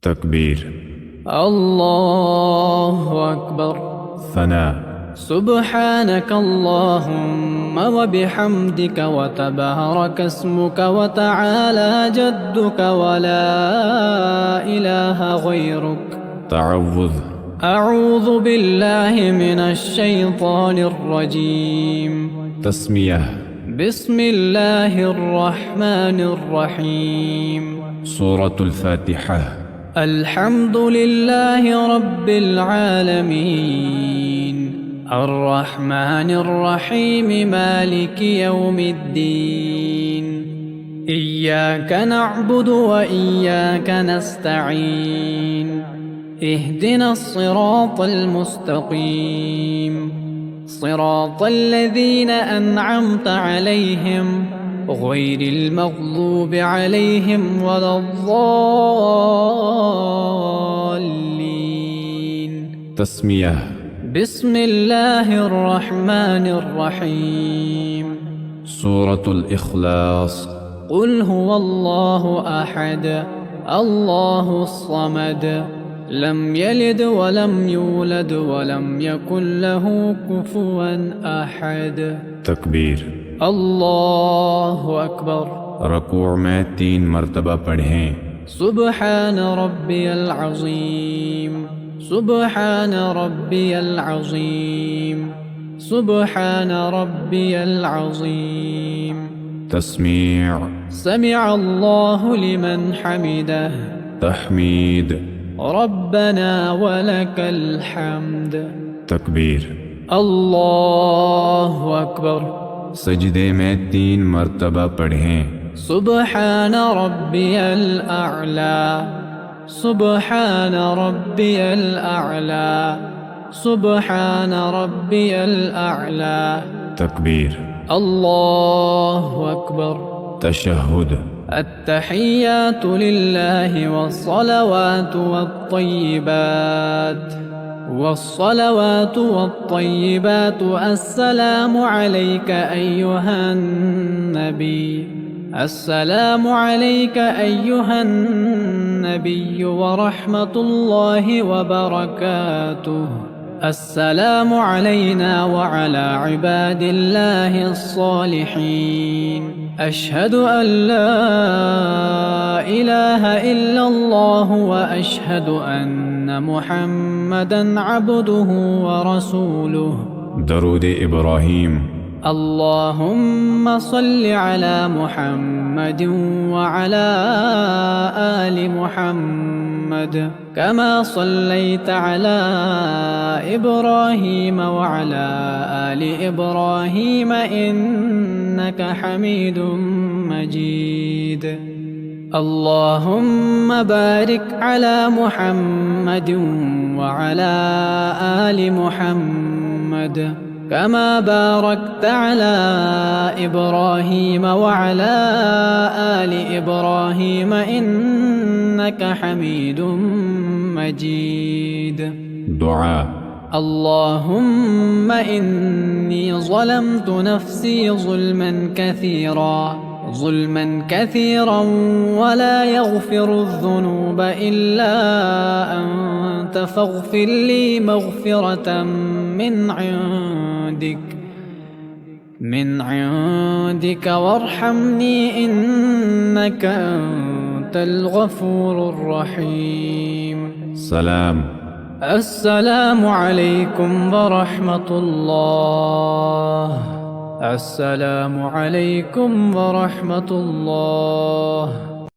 تکبیر، اللہ اکبر، ثنا، سبحانك اللهم وبحمدك وتبارك اسمك وتعالى جدك ولا إله غيرك. تعوذ، أعوذ بالله من الشيطان الرجيم. تسمیہ، بسم الله الرحمن الرحيم. سورة الفاتحہ، الحمد لله رب العالمين الرحمن الرحيم مالك يوم الدين إياك نعبد وإياك نستعين اهدنا الصراط المستقيم صراط الذين أنعمت عليهم غير المغضوب عليهم ولا الضالين. تسمیہ، بسم الله الرحمن الرحيم. سورة الإخلاص، قل هو الله أحد الله الصمد لم يلد ولم يولد ولم يكن له كفوا أحد. تکبیر، اللہ اکبر. رکوع میں 3 مرتبہ پڑھیں. سبحان ربی العظیم، سبحان ربی العظیم، سبحان ربی العظیم. تسمیع، سمع اللہ لمن حمده. تحمید، ربنا ولك الحمد. تکبیر، اللہ اکبر. سجدے میں 3 مرتبہ پڑھیں. سبحان ربی الاعلی، سبحان ربی الاعلی، سبحان ربی الاعلی. تکبیر، اللہ اکبر. تشہد، التحیات للہ والصلوات والطیبات، والصلوات والطيبات. السلام عليك أيها النبي، السلام عليك أيها النبي ورحمة الله وبركاته. السلام علينا وعلى عباد الله الصالحين. أشهد أن لا إله إلا الله وأشهد أن محمدًا عبده ورسوله. درود ابراہیم. اللهم صل على محمد وعلى آل محمد كما صليت على إبراهيم وعلى آل إبراهيم إنك حميد مجيد. اللهم بارك على محمد وعلى آل محمد كما باركت على إبراهيم وعلى آل إبراهيم إنك حميد مجيد. دعا، اللهم إني ظلمت نفسي ظلما كثيرا ولا يغفر الذنوب إلا أنت فاغفر لي مغفرة من عندك وارحمني إنك أنت الغفور الرحيم. سلام، السلام عليكم ورحمة الله. السلام عليكم ورحمة الله.